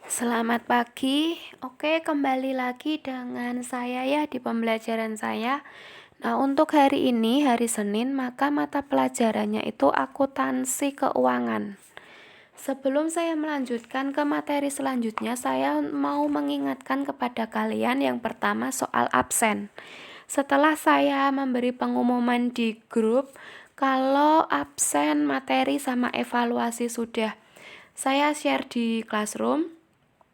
Selamat pagi. Oke, kembali lagi dengan saya ya di pembelajaran saya. Nah, untuk hari ini, hari Senin, maka mata pelajarannya itu akuntansi keuangan. Sebelum saya melanjutkan ke materi selanjutnya, saya mau mengingatkan kepada kalian yang pertama soal absen. Setelah saya memberi pengumuman di grup, kalau absen materi sama evaluasi sudah saya share di Classroom,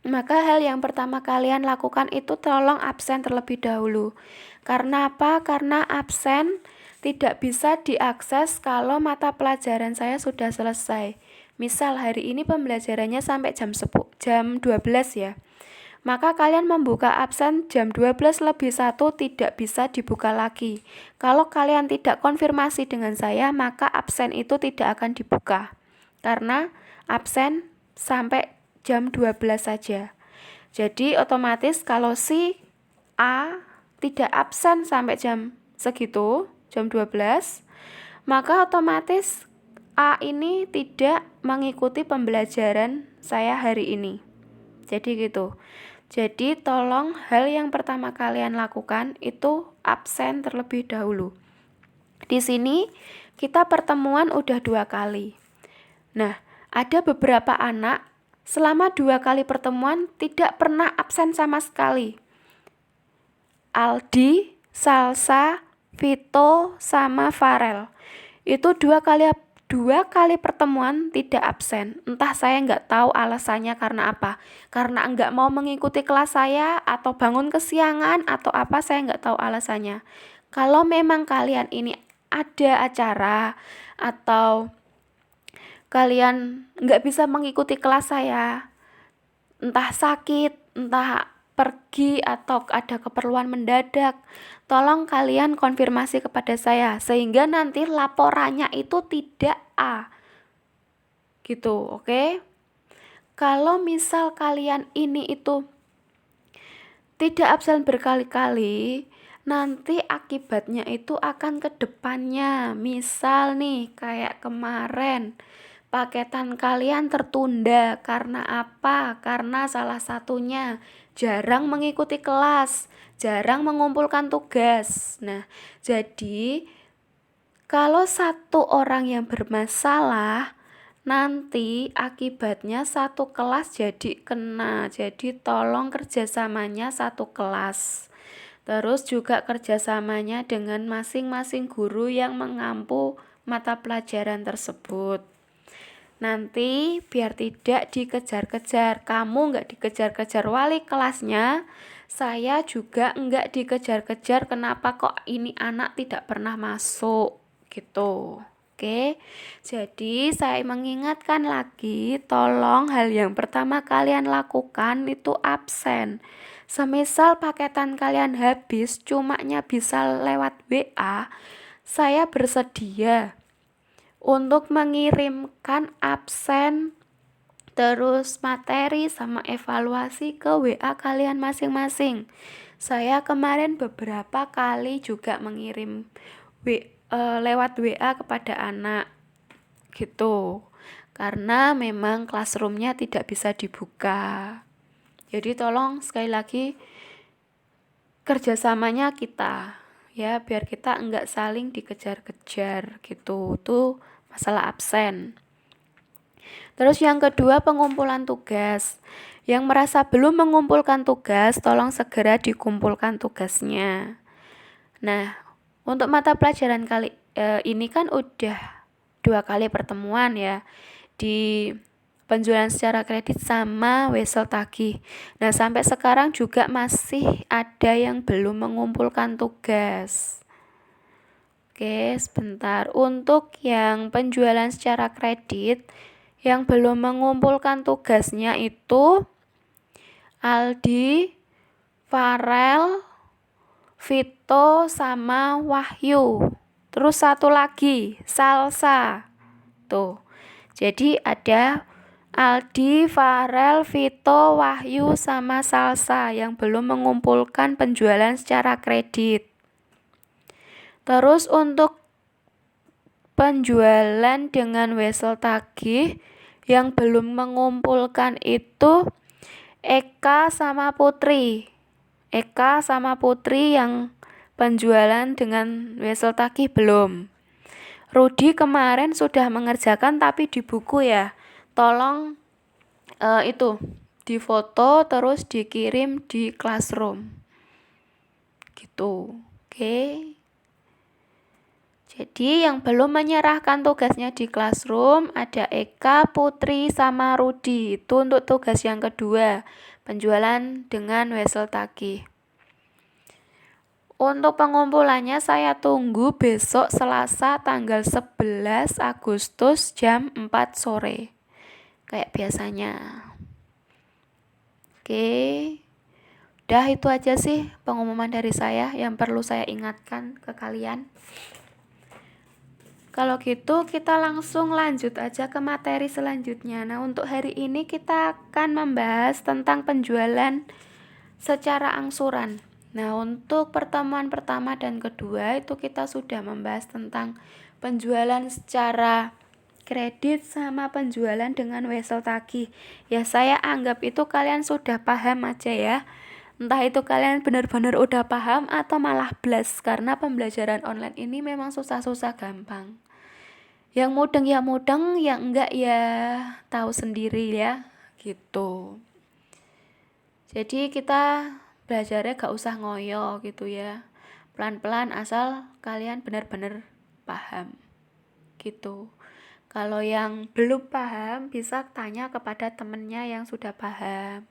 maka hal yang pertama kalian lakukan itu tolong absen terlebih dahulu. Karena apa? Karena absen tidak bisa diakses kalau mata pelajaran saya sudah selesai. Misal hari ini pembelajarannya sampai jam 12 ya. Maka kalian membuka absen jam 12 lebih 1 tidak bisa dibuka lagi. Kalau kalian tidak konfirmasi dengan saya, maka absen itu tidak akan dibuka. Karena absen sampai jam 12 saja. Jadi otomatis kalau si A tidak absen sampai jam segitu, jam 12, maka otomatis A ini tidak mengikuti pembelajaran saya hari ini. Jadi gitu. Jadi tolong hal yang pertama kalian lakukan itu absen terlebih dahulu. Di sini kita pertemuan udah 2 kali. Nah, ada beberapa anak selama 2 kali pertemuan tidak pernah absen sama sekali. Aldi, Salsa, Vito, sama Farel. Itu dua kali pertemuan tidak absen. Entah saya nggak tahu alasannya karena apa. Karena nggak mau mengikuti kelas saya atau bangun kesiangan atau apa, saya nggak tahu alasannya. Kalau memang kalian ini ada acara atau kalian nggak bisa mengikuti kelas saya, entah sakit, entah pergi atau ada keperluan mendadak, tolong kalian konfirmasi kepada saya sehingga nanti laporannya itu tidak A gitu, oke? Kalau misal kalian ini itu tidak absen berkali-kali, nanti akibatnya itu akan ke depannya. Misal nih kayak kemarin paketan kalian tertunda karena apa? Karena salah satunya jarang mengikuti kelas, jarang mengumpulkan tugas. Nah, jadi kalau satu orang yang bermasalah, nanti akibatnya satu kelas jadi kena. Jadi tolong kerjasamanya satu kelas. Terus juga kerjasamanya dengan masing-masing guru yang mengampu mata pelajaran tersebut. Nanti biar tidak dikejar-kejar, kamu nggak dikejar-kejar wali kelasnya, saya juga nggak dikejar-kejar kenapa kok ini anak tidak pernah masuk gitu. Oke, jadi saya mengingatkan lagi, tolong hal yang pertama kalian lakukan itu absen. Semisal paketan kalian habis, cumanya bisa lewat WA, saya bersedia untuk mengirimkan absen terus materi sama evaluasi ke WA kalian masing-masing. Saya kemarin beberapa kali juga mengirim lewat WA kepada anak gitu. Karena memang classroomnya tidak bisa dibuka. Jadi tolong sekali lagi kerjasamanya kita ya, biar kita enggak saling dikejar-kejar gitu. Tuh masalah absen. Terus yang kedua, pengumpulan tugas. Yang merasa belum mengumpulkan tugas, tolong segera dikumpulkan tugasnya. Nah, untuk mata pelajaran kali ini kan udah 2 kali pertemuan ya, di penjualan secara kredit sama wesel tagih. Nah, sampai sekarang juga masih ada yang belum mengumpulkan tugas. Oke, sebentar. Untuk yang penjualan secara kredit, yang belum mengumpulkan tugasnya itu Aldi, Farel, Vito, sama Wahyu. Terus satu lagi, Salsa. Tuh. Jadi ada Aldi, Farel, Vito, Wahyu, sama Salsa yang belum mengumpulkan penjualan secara kredit. Terus untuk penjualan dengan wesel tagih yang belum mengumpulkan itu Eka sama Putri. Eka sama Putri yang penjualan dengan wesel tagih belum. Rudi kemarin sudah mengerjakan tapi di buku ya. Tolong itu difoto terus dikirim di classroom. Gitu. Oke. Jadi yang belum menyerahkan tugasnya di classroom ada Eka, Putri, sama Rudi. Itu untuk tugas yang kedua, penjualan dengan wesel tagih. Untuk pengumpulannya saya tunggu besok Selasa tanggal 11 Agustus jam 4 sore. Kayak biasanya. Oke. Udah itu aja sih pengumuman dari saya yang perlu saya ingatkan ke kalian. Kalau gitu kita langsung lanjut aja ke materi selanjutnya. Nah, untuk hari ini kita akan membahas tentang penjualan secara angsuran. Nah, untuk pertemuan pertama dan kedua itu kita sudah membahas tentang penjualan secara kredit sama penjualan dengan wesel tagih. Ya, saya anggap itu kalian sudah paham aja ya. Entah itu kalian benar-benar udah paham atau malah blas, karena pembelajaran online ini memang susah-susah gampang. Yang mudeng ya mudeng, yang enggak ya tahu sendiri ya, gitu. Jadi kita belajarnya gak usah ngoyo gitu ya. Pelan-pelan asal kalian benar-benar paham. Gitu. Kalau yang belum paham bisa tanya kepada temennya yang sudah paham.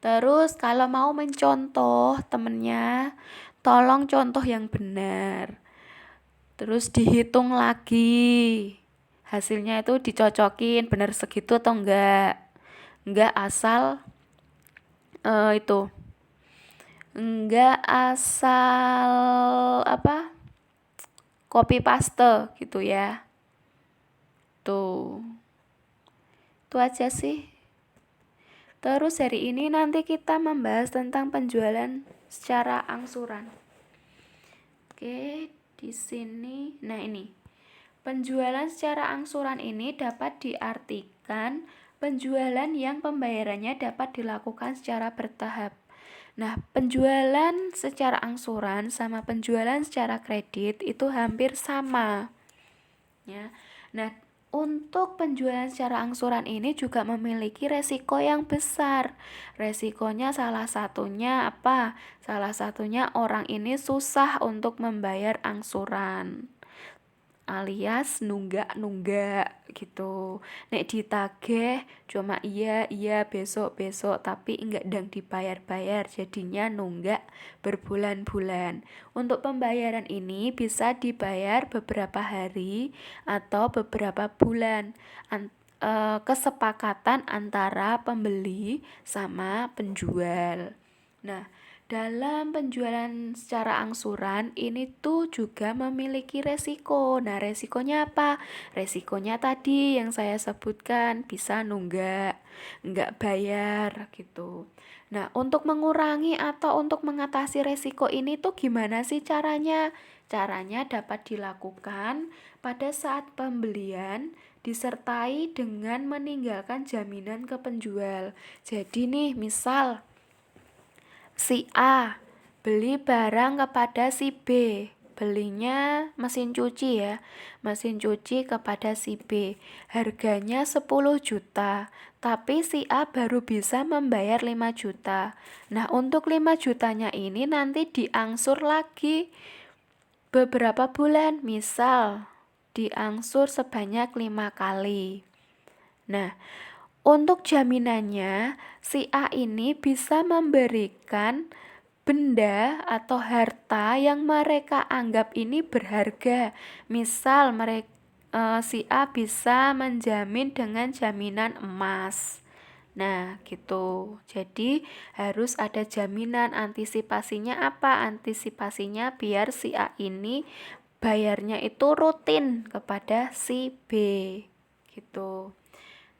Terus kalau mau mencontoh temennya, tolong contoh yang benar. Terus dihitung lagi. Hasilnya itu dicocokin benar segitu atau enggak. Enggak asal itu. Enggak asal copy paste gitu ya. Tuh. Itu aja sih. Terus hari ini nanti kita membahas tentang penjualan secara angsuran. Oke, di sini. Nah, ini. Penjualan secara angsuran ini dapat diartikan penjualan yang pembayarannya dapat dilakukan secara bertahap. Nah, penjualan secara angsuran sama penjualan secara kredit itu hampir sama. Ya. Nah, untuk penjualan secara angsuran ini juga memiliki resiko yang besar. Resikonya salah satunya apa? Salah satunya orang ini susah untuk membayar angsuran, alias nunggak gitu. Nek ditagih cuma iya besok tapi enggak dang dibayar-bayar, jadinya nunggak berbulan-bulan. Untuk pembayaran ini bisa dibayar beberapa hari atau beberapa bulan. Kesepakatan antara pembeli sama penjual. Nah, dalam penjualan secara angsuran ini tuh juga memiliki resiko. Nah, resikonya apa? Resikonya tadi yang saya sebutkan, bisa nggak bayar gitu. Nah, untuk mengurangi atau untuk mengatasi resiko ini tuh gimana sih caranya? Caranya dapat dilakukan pada saat pembelian disertai dengan meninggalkan jaminan ke penjual. Jadi nih, misal si A beli barang kepada si B, belinya mesin cuci ya, mesin cuci kepada si B, harganya 10 juta, tapi si A baru bisa membayar 5 juta. Nah, untuk 5 jutanya ini nanti diangsur lagi beberapa bulan, misal diangsur sebanyak 5 kali. Nah, untuk jaminannya, si A ini bisa memberikan benda atau harta yang mereka anggap ini berharga. Misal si A bisa menjamin dengan jaminan emas. Nah, gitu. Jadi harus ada jaminan. Antisipasinya apa? Antisipasinya biar si A ini bayarnya itu rutin kepada si B. Gitu.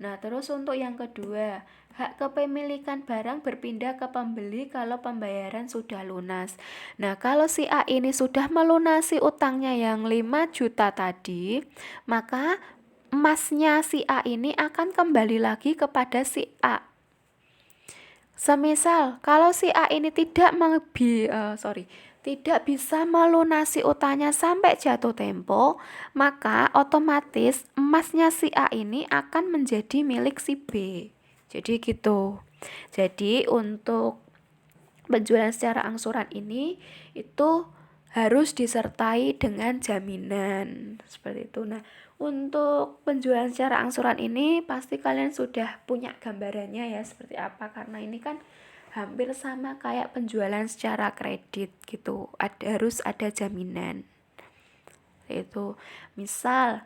Nah, terus untuk yang kedua, hak kepemilikan barang berpindah ke pembeli kalau pembayaran sudah lunas. Nah, kalau si A ini sudah melunasi utangnya yang 5 juta tadi, maka emasnya si A ini akan kembali lagi kepada si A. Semisal kalau si A ini tidak bisa melunasi utangnya sampai jatuh tempo, maka otomatis emasnya si A ini akan menjadi milik si B. Jadi gitu. Jadi untuk penjualan secara angsuran ini itu harus disertai dengan jaminan seperti itu. Nah, untuk penjualan secara angsuran ini pasti kalian sudah punya gambarannya ya seperti apa, karena ini kan hampir sama kayak penjualan secara kredit gitu. Harus ada jaminan. Itu misal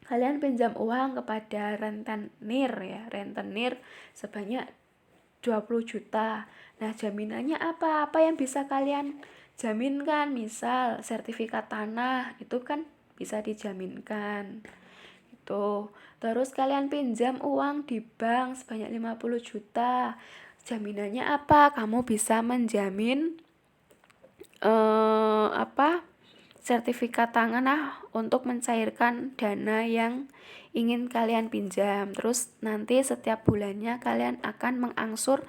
kalian pinjam uang kepada rentenir sebanyak 20 juta. Nah, jaminannya apa? Apa yang bisa kalian jaminkan? Misal sertifikat tanah, itu kan bisa dijaminkan. Itu. Terus kalian pinjam uang di bank sebanyak 50 juta. Jaminannya apa? Kamu bisa menjamin sertifikat tanah untuk mencairkan dana yang ingin kalian pinjam. Terus nanti setiap bulannya kalian akan mengangsur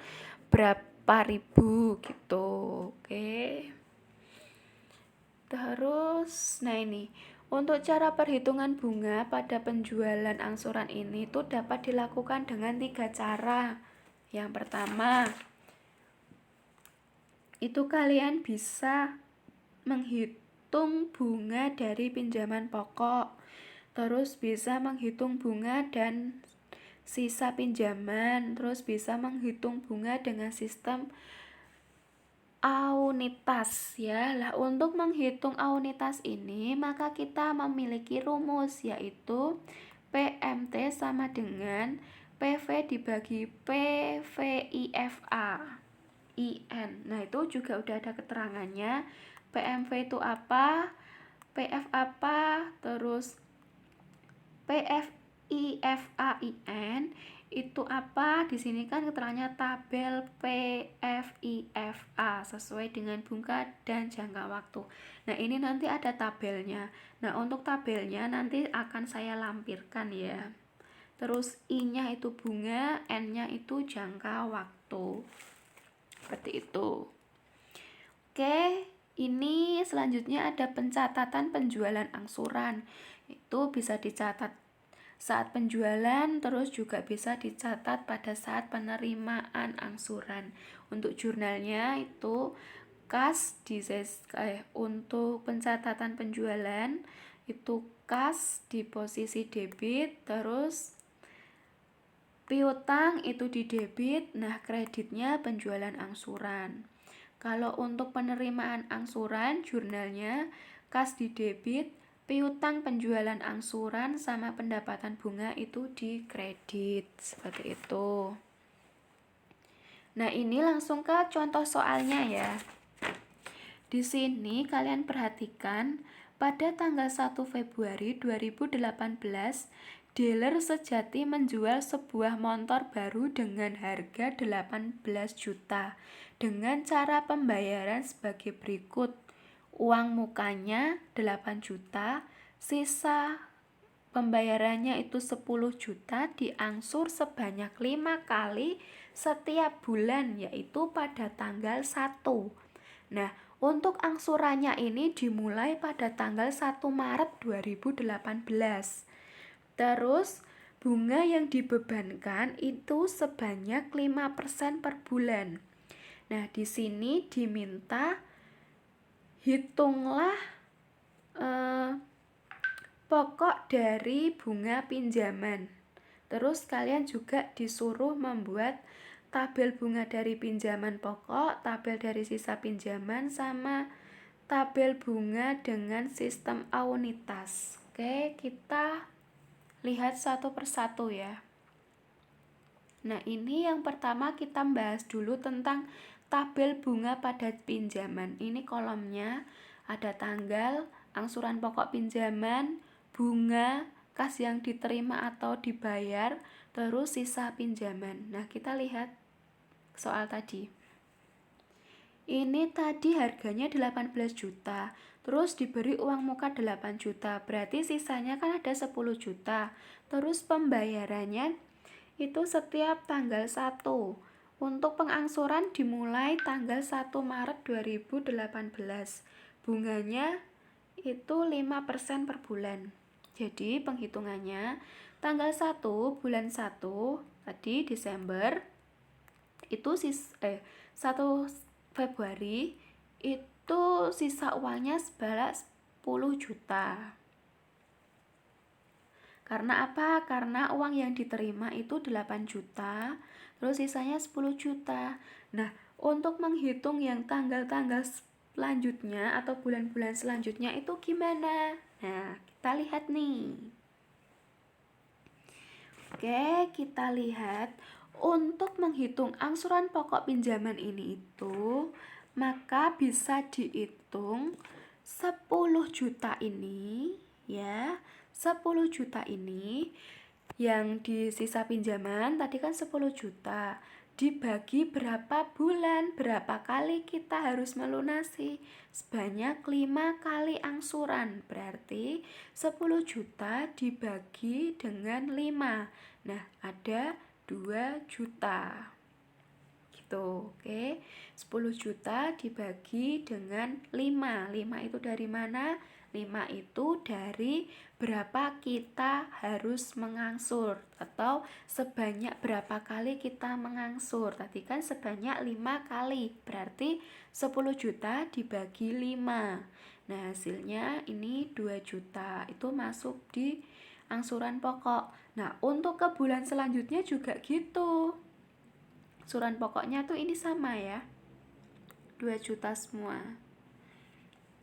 berapa ribu gitu. Oke. Terus nah ini untuk cara perhitungan bunga pada penjualan angsuran ini tuh dapat dilakukan dengan 3 cara. Yang pertama itu kalian bisa menghitung bunga dari pinjaman pokok, terus bisa menghitung bunga dan sisa pinjaman, terus bisa menghitung bunga dengan sistem aunitas ya. Lah untuk menghitung aunitas ini maka kita memiliki rumus, yaitu PMT sama dengan PV dibagi PVIFA IN. Nah, itu juga udah ada keterangannya. PMV itu apa, PF apa, terus PFIFAIN itu apa? Di sini kan keterangannya tabel PFIFA sesuai dengan bunga dan jangka waktu. Nah, ini nanti ada tabelnya. Nah, untuk tabelnya nanti akan saya lampirkan ya. Terus I-nya itu bunga, N-nya itu jangka waktu. Seperti itu. Oke, ini selanjutnya ada pencatatan penjualan angsuran. Itu bisa dicatat saat penjualan, terus juga bisa dicatat pada saat penerimaan angsuran. Untuk jurnalnya itu untuk pencatatan penjualan itu kas di posisi debit, terus piutang itu di debit, nah kreditnya penjualan angsuran. Kalau untuk penerimaan angsuran, jurnalnya kas di debit, piutang penjualan angsuran sama pendapatan bunga itu di kredit. Seperti itu. Nah, ini langsung ke contoh soalnya ya. Di sini kalian perhatikan pada tanggal 1 Februari 2018, dealer sejati menjual sebuah motor baru dengan harga 18 juta dengan cara pembayaran sebagai berikut. Uang mukanya 8 juta, sisa pembayarannya itu 10 juta diangsur sebanyak 5 kali setiap bulan, yaitu pada tanggal 1. Nah, untuk angsurannya ini dimulai pada tanggal 1 Maret 2018. Terus bunga yang dibebankan itu sebanyak 5% per bulan. Nah, di sini diminta hitunglah pokok dari bunga pinjaman. Terus kalian juga disuruh membuat tabel bunga dari pinjaman pokok, tabel dari sisa pinjaman, sama tabel bunga dengan sistem aunitas. Oke, kita lihat satu persatu ya. Nah, ini yang pertama kita bahas dulu tentang tabel bunga pada pinjaman. Ini kolomnya ada tanggal, angsuran pokok pinjaman, bunga, kas yang diterima atau dibayar, terus sisa pinjaman. Nah, kita lihat soal tadi. Ini tadi harganya 18 juta, terus diberi uang muka 8 juta, berarti sisanya kan ada 10 juta. Terus pembayarannya itu setiap tanggal 1. Untuk pengangsuran dimulai tanggal 1 Maret 2018. Bunganya itu 5% per bulan. Jadi penghitungannya tanggal 1 bulan 1 tadi Desember itu 1 Februari itu sisa uangnya sebanyak 10 juta. Karena apa? Karena uang yang diterima itu 8 juta, terus sisanya 10 juta. Nah, untuk menghitung yang tanggal-tanggal selanjutnya atau bulan-bulan selanjutnya itu gimana? Nah, kita lihat nih. Oke, kita lihat untuk menghitung angsuran pokok pinjaman ini itu, maka bisa dihitung 10 juta ini ya. 10 juta ini yang di sisa pinjaman tadi kan 10 juta dibagi berapa bulan, berapa kali kita harus melunasi, sebanyak 5 kali angsuran, berarti 10 juta dibagi dengan 5. Nah, ada 2 juta gitu. Oke, 10 juta dibagi dengan 5. 5 itu dari mana? 5 itu dari berapa kita harus mengangsur atau sebanyak berapa kali kita mengangsur. Tadi kan sebanyak 5 kali, berarti 10 juta dibagi 5. Nah, hasilnya ini 2 juta. Itu masuk di angsuran pokok. Nah, untuk ke bulan selanjutnya juga gitu. Angsuran pokoknya tuh ini sama ya, 2 juta semua.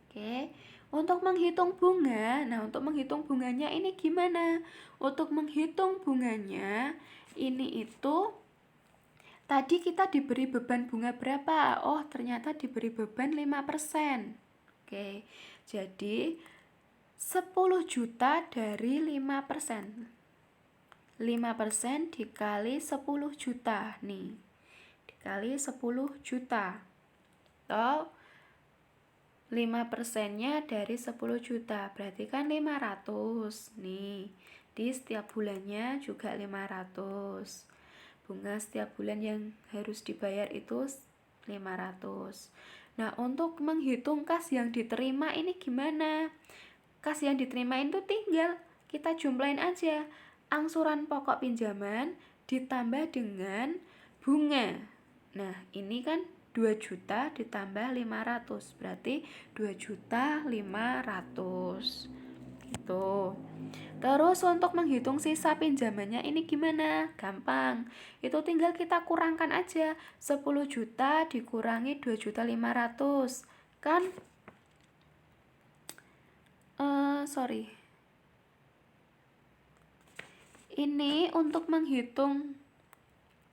Oke, untuk menghitung bunga, nah untuk menghitung bunganya ini gimana? Untuk menghitung bunganya, ini itu tadi kita diberi beban bunga berapa? Oh, ternyata diberi beban 5%. Oke, jadi 10 juta dari 5%. 5% dikali 10 juta nih. Dikali 10 juta. Atau 5%-nya dari 10 juta, berarti kan 500 nih. Di setiap bulannya juga 500. Bunga setiap bulan yang harus dibayar itu 500. Nah, untuk menghitung kas yang diterima ini gimana? Kas yang diterima itu tinggal kita jumlahin aja. Angsuran pokok pinjaman ditambah dengan bunga. Nah, ini kan 2 juta ditambah 500, berarti 2 juta 500 gitu. Terus untuk menghitung sisa pinjamannya ini gimana? Gampang, itu tinggal kita kurangkan aja. 10 juta dikurangi 2 juta 500 kan ini untuk menghitung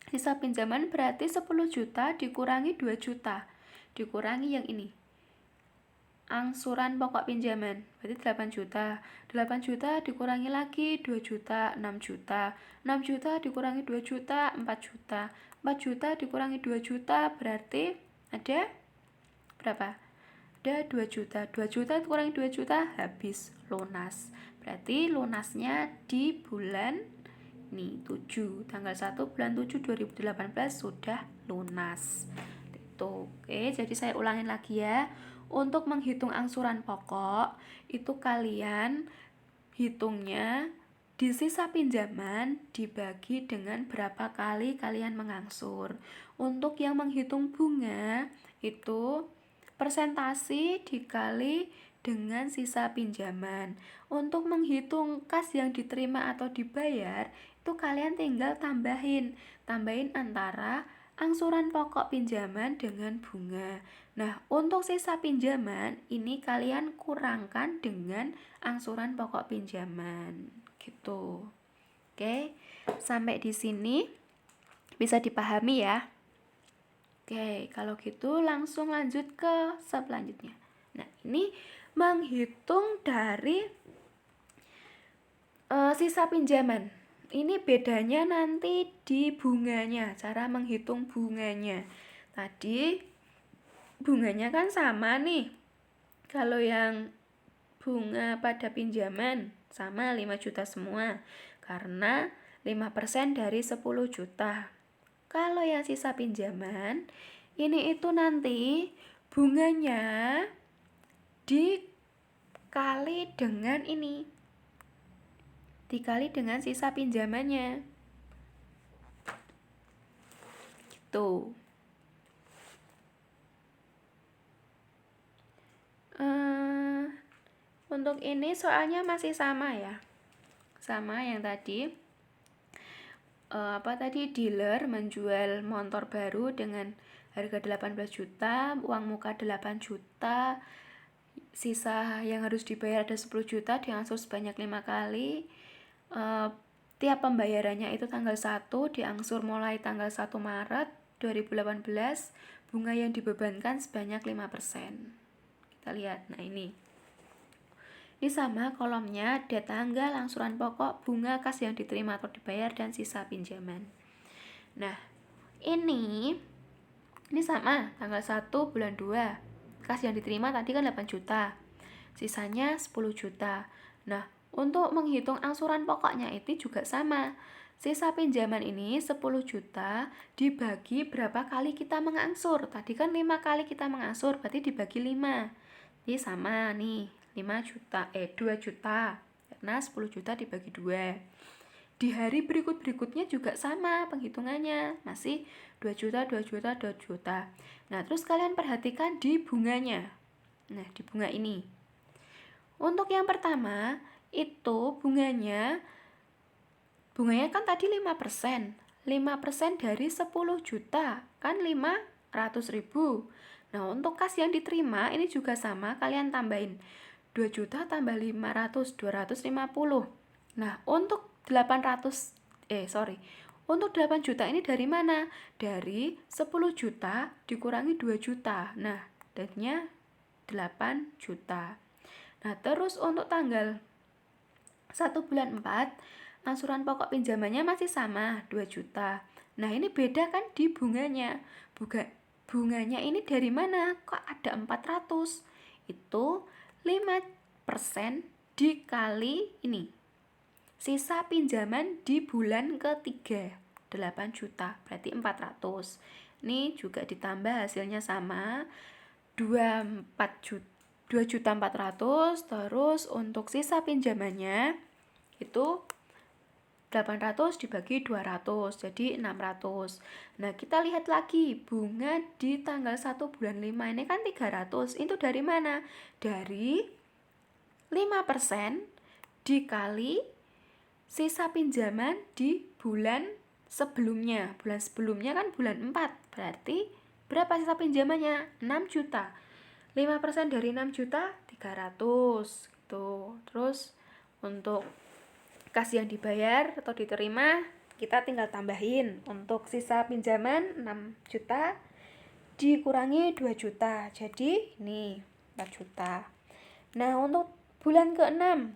sisa pinjaman berarti 10 juta dikurangi 2 juta. Dikurangi yang ini. Angsuran pokok pinjaman berarti 8 juta. 8 juta dikurangi lagi 2 juta, 6 juta. 6 juta dikurangi 2 juta, 4 juta. 4 juta dikurangi 2 juta berarti ada berapa? Ada 2 juta. 2 juta dikurangi 2 juta habis lunas. Berarti lunasnya di bulan nih 7, tanggal 1 bulan 7 2018 sudah lunas. Itu. Oke, jadi saya ulangin lagi ya. Untuk menghitung angsuran pokok, itu kalian hitungnya di sisa pinjaman dibagi dengan berapa kali kalian mengangsur. Untuk yang menghitung bunga, itu persentase dikali dengan sisa pinjaman. Untuk menghitung kas yang diterima atau dibayar, itu kalian tinggal tambahin antara angsuran pokok pinjaman dengan bunga. Nah, untuk sisa pinjaman ini kalian kurangkan dengan angsuran pokok pinjaman gitu. Oke, sampai di sini bisa dipahami ya. Oke, kalau gitu langsung lanjut ke selanjutnya. Nah, ini menghitung dari sisa pinjaman. Ini bedanya nanti di bunganya, cara menghitung bunganya. Tadi bunganya kan sama nih. Kalau yang bunga pada pinjaman sama 5 juta semua. Karena 5% dari 10 juta. Kalau yang sisa pinjaman, ini itu nanti bunganya dikali dengan ini. Dikali dengan sisa pinjamannya. Gitu. Untuk ini soalnya masih sama ya. Sama yang tadi. Dealer menjual motor baru dengan harga 18 juta, uang muka 8 juta, sisa yang harus dibayar ada 10 juta, diangsur sebanyak 5 kali. Tiap pembayarannya itu tanggal 1, diangsur mulai tanggal 1 Maret 2018, bunga yang dibebankan sebanyak 5%. Kita lihat, nah ini sama kolomnya ada tanggal angsuran pokok, bunga kas yang diterima atau dibayar, dan sisa pinjaman. Nah, ini sama tanggal 1 bulan 2. Kas yang diterima tadi kan 8 juta. Sisanya 10 juta. Nah, untuk menghitung angsuran pokoknya itu juga sama. Sisa pinjaman ini 10 juta dibagi berapa kali kita mengangsur. Tadi kan 5 kali kita mengangsur, berarti dibagi 5. Ini sama nih. 2 juta karena 10 juta dibagi 2. Di hari berikutnya juga sama penghitungannya, masih 2 juta, 2 juta, 2 juta. Nah, terus kalian perhatikan di bunganya. Nah, di bunga ini. Untuk yang pertama, itu bunganya kan tadi 5%. 5% dari 10 juta, kan 500.000. Nah, untuk kas yang diterima ini juga sama, kalian tambahin 2 juta tambah 500, 250. Nah, untuk 8 juta ini dari mana? Dari 10 juta dikurangi 2 juta. Nah, jadinya 8 juta. Nah, terus untuk tanggal 1 bulan 4, angsuran pokok pinjamannya masih sama, 2 juta. Nah, ini beda kan di bunganya. Bunganya ini dari mana? Kok ada 400? Itu 5% dikali ini. Sisa pinjaman di bulan ketiga, 8 juta, berarti 400. Ini juga ditambah hasilnya sama, 2 juta 400. Terus untuk sisa pinjamannya itu 800 dibagi 200, jadi 600. Nah, kita lihat lagi bunga di tanggal 1 bulan 5 ini kan 300. Itu dari mana? Dari 5% dikali sisa pinjaman di bulan sebelumnya. Bulan sebelumnya kan bulan 4. Berarti berapa sisa pinjamannya? 6 juta. 5% dari 6 juta 300 gitu. Terus untuk kas yang dibayar atau diterima kita tinggal tambahin. Untuk sisa pinjaman 6 juta dikurangi 2 juta, jadi ini 4 juta. Nah, untuk bulan ke-6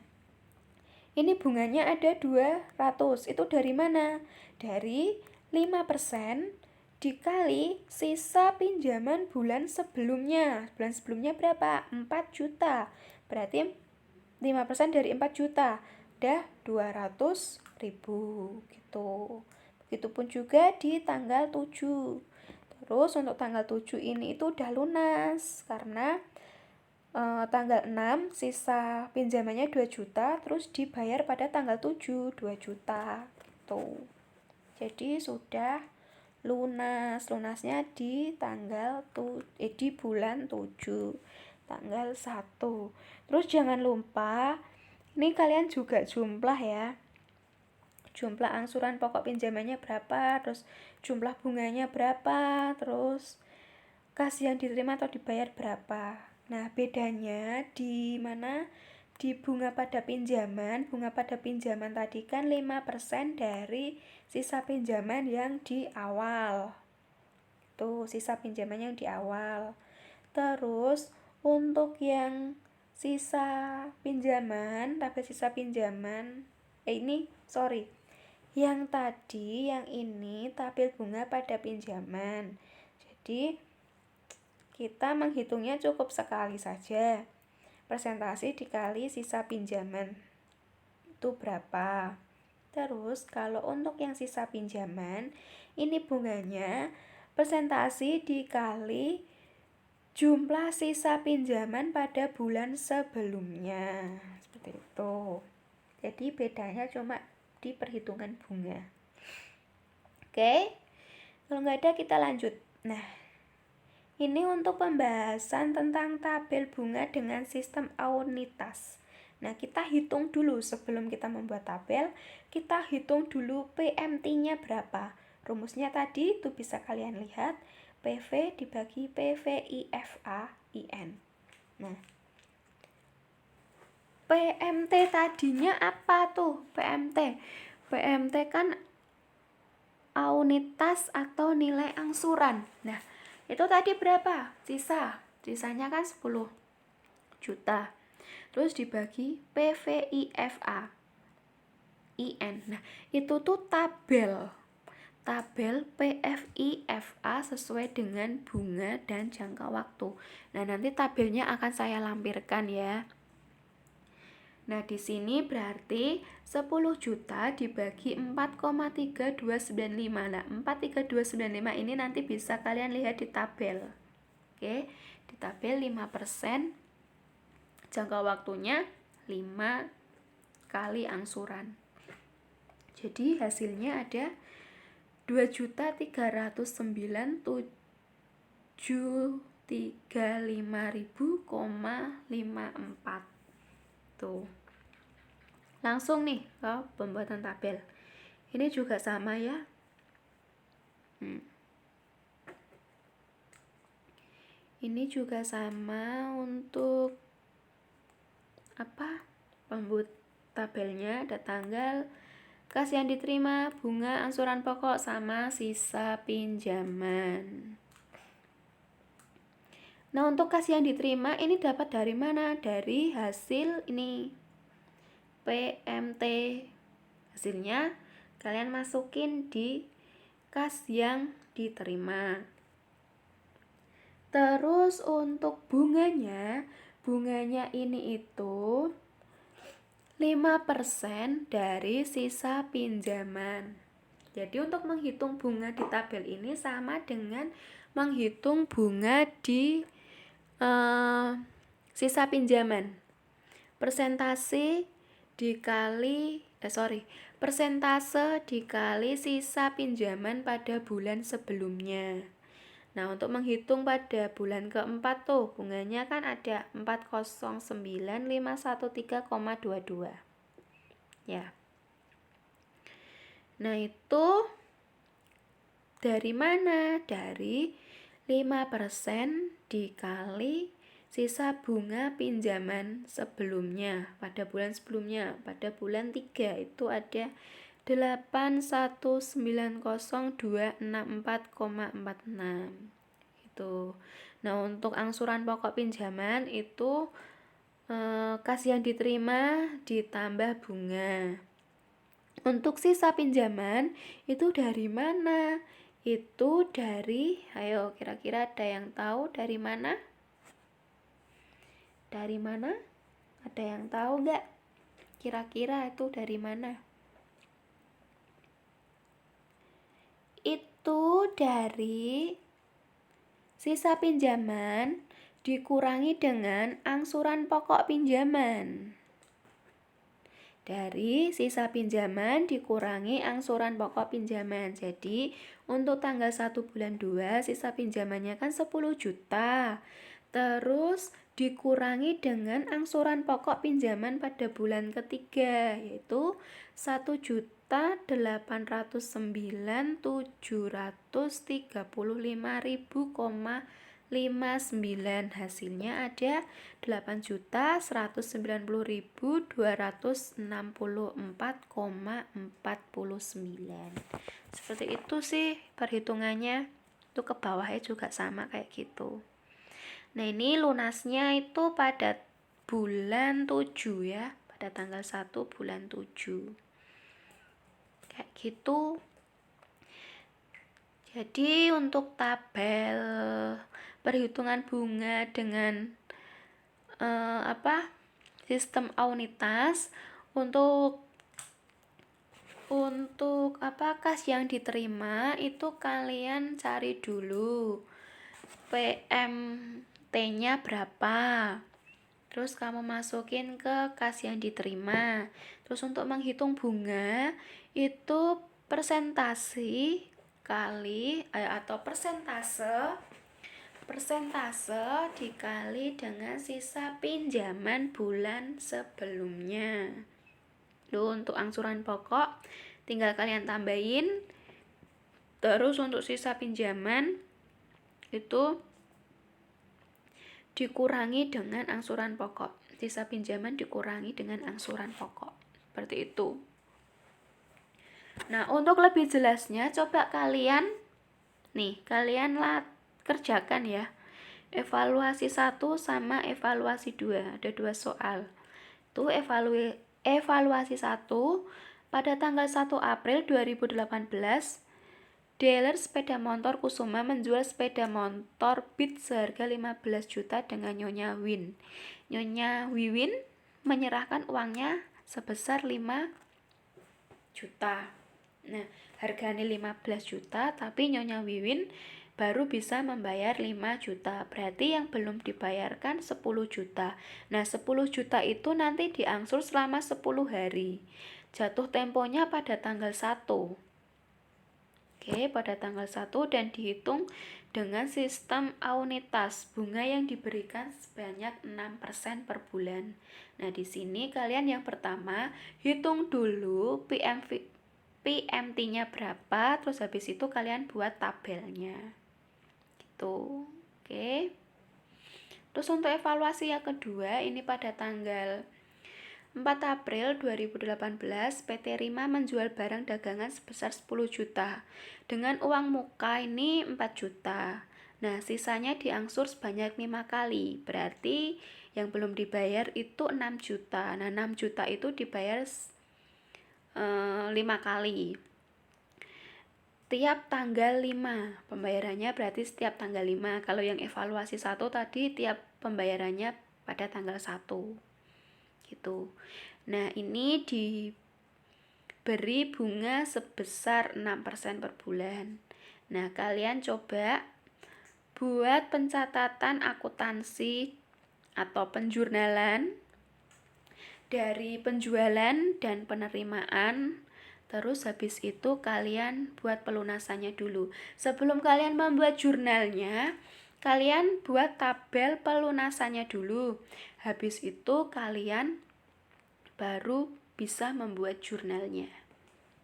ini bunganya ada 200. Itu dari mana? Dari 5% dikali sisa pinjaman bulan sebelumnya. Bulan sebelumnya berapa? 4 juta. Berarti 5% dari 4 juta udah 200.000 gitu. Begitupun juga di tanggal 7. Terus untuk tanggal 7 ini itu udah lunas karena tanggal 6 sisa pinjamannya 2 juta, terus dibayar pada tanggal 7 2 juta gitu. Jadi sudah lunas. Lunasnya di di bulan 7 tanggal 1. Terus jangan lupa ini kalian juga jumlah ya. Jumlah angsuran pokok pinjamannya berapa, terus jumlah bunganya berapa, terus kas yang diterima atau dibayar berapa. Nah, bedanya di mana? Di bunga pada pinjaman. Bunga pada pinjaman tadi kan 5% dari sisa pinjaman yang di awal. Tuh, sisa pinjaman yang di awal. Terus untuk yang sisa pinjaman, tabel sisa pinjaman yang tadi, yang ini tabel bunga pada pinjaman. Jadi kita menghitungnya cukup sekali saja. Persentase dikali sisa pinjaman itu berapa. Terus kalau untuk yang sisa pinjaman Ini bunganya persentase dikali jumlah sisa pinjaman pada bulan sebelumnya. Seperti itu. Jadi bedanya cuma di perhitungan bunga. Oke. Kalau nggak ada kita lanjut. Nah, ini untuk pembahasan tentang tabel bunga dengan sistem anuitas. Nah, kita hitung dulu sebelum kita membuat tabel, kita hitung dulu PMT-nya berapa. Rumusnya tadi itu bisa kalian lihat, PV dibagi PVIFA-IN. Nah, PMT tadinya apa tuh? PMT kan anuitas atau nilai angsuran. Nah, itu tadi berapa? Sisanya kan 10 juta. Terus dibagi PVIFA IN. Nah, itu tuh tabel PVIFA sesuai dengan bunga dan jangka waktu. Nah, nanti tabelnya akan saya lampirkan ya. Nah, di sini berarti 10 juta dibagi 4,3295. Nah, 4,3295 ini nanti bisa kalian lihat di tabel. Oke, di tabel 5%, jangka waktunya 5 kali angsuran. Jadi hasilnya ada 2.309.735.054. Tuh. Langsung nih ke pembuatan tabel. Ini juga sama ya. Ini juga sama untuk pembuat tabelnya, ada tanggal, kas yang diterima, bunga, angsuran pokok, sama sisa pinjaman. Nah, untuk kas yang diterima ini dapat dari mana? Dari hasil ini PMT. Hasilnya kalian masukin di kas yang diterima. Terus untuk bunganya ini itu 5% dari sisa pinjaman. Jadi untuk menghitung bunga di tabel ini sama dengan menghitung bunga di sisa pinjaman. Persentase dikali sisa pinjaman pada bulan sebelumnya. Nah, untuk menghitung pada bulan keempat tuh bunganya kan ada 409.513,22. Ya. Nah, itu dari mana? Dari 5% dikali sisa bunga pinjaman sebelumnya, pada bulan sebelumnya. Pada bulan 3 itu ada 8190264,46 gitu. Nah, untuk angsuran pokok pinjaman itu kas yang diterima ditambah bunga. Untuk sisa pinjaman itu dari mana? Itu dari, ayo kira-kira ada yang tahu dari mana? Dari mana? Ada yang tahu nggak? Kira-kira itu dari mana? Itu dari sisa pinjaman dikurangi dengan angsuran pokok pinjaman. Dari sisa pinjaman dikurangi angsuran pokok pinjaman. Jadi, untuk tanggal 1 bulan 2, sisa pinjamannya kan 10 juta. Terus dikurangi dengan angsuran pokok pinjaman pada bulan ketiga, yaitu 1.809.735.059. Hasilnya ada 8.190.264,49. Seperti itu sih perhitungannya. Itu ke bawahnya juga sama kayak gitu. Nah, ini lunasnya itu pada bulan 7 ya, pada tanggal 1 bulan 7. Kayak gitu. Jadi untuk tabel perhitungan bunga dengan sistem anuitas, untuk Untuk kas yang diterima itu kalian cari dulu PMT-nya berapa. Terus kamu masukin ke kas yang diterima. Terus untuk menghitung bunga itu persentase kali atau persentase dikali dengan sisa pinjaman bulan sebelumnya. Untuk angsuran pokok tinggal kalian tambahin. Terus untuk sisa pinjaman itu dikurangi dengan angsuran pokok. Sisa pinjaman dikurangi dengan angsuran pokok. Seperti itu. Nah, untuk lebih jelasnya coba kalian kerjakan ya. Evaluasi 1 sama evaluasi 2. Ada 2 soal. Itu evaluasi 1 pada tanggal 1 April 2018. Dealer sepeda motor Kusuma menjual sepeda motor Beat seharga 15 juta dengan Nyonya Win. Nyonya Wiwin menyerahkan uangnya sebesar 5 juta. Nah, harganya 15 juta tapi Nyonya Wiwin baru bisa membayar 5 juta. Berarti yang belum dibayarkan 10 juta. Nah, 10 juta itu nanti diangsur selama 10 hari. Jatuh temponya pada tanggal 1. Oke, pada tanggal 1 dan dihitung dengan sistem anuitas. Bunga yang diberikan sebanyak 6% per bulan. Nah, di sini kalian yang pertama hitung dulu PMT-nya berapa, terus habis itu kalian buat tabelnya. Gitu. Oke. Terus untuk evaluasi yang kedua, ini pada tanggal 4 April 2018, PT Rima menjual barang dagangan sebesar 10 juta. Dengan uang muka ini 4 juta. Nah, sisanya diangsur sebanyak 5 kali. Berarti yang belum dibayar itu 6 juta. Nah, 6 juta itu dibayar 5 kali. Tiap tanggal 5 pembayarannya, berarti setiap tanggal 5. Kalau yang evaluasi 1 tadi tiap pembayarannya pada tanggal 1. Gitu. Nah, ini diberi bunga sebesar 6% per bulan. Nah, kalian coba buat pencatatan akuntansi atau penjurnalan dari penjualan dan penerimaan. Terus habis itu kalian buat pelunasannya dulu. Sebelum kalian membuat jurnalnya, kalian buat tabel pelunasannya dulu. Habis itu kalian baru bisa membuat jurnalnya.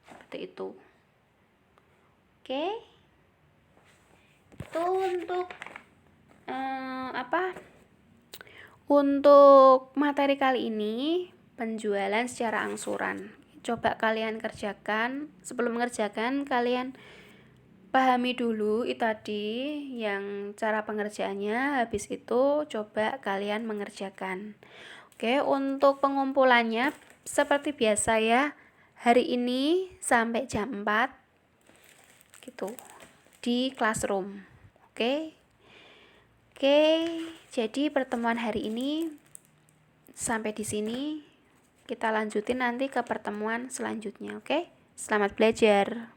Seperti itu. Oke. Itu untuk Untuk materi kali ini penjualan secara angsuran. Coba kalian kerjakan. Sebelum mengerjakan kalian pahami dulu itu tadi yang cara pengerjaannya. Habis itu coba kalian mengerjakan. Oke, untuk pengumpulannya seperti biasa ya. Hari ini sampai jam 4 gitu di classroom. Oke. Jadi pertemuan hari ini sampai di sini. Kita lanjutin nanti ke pertemuan selanjutnya, oke? Selamat belajar.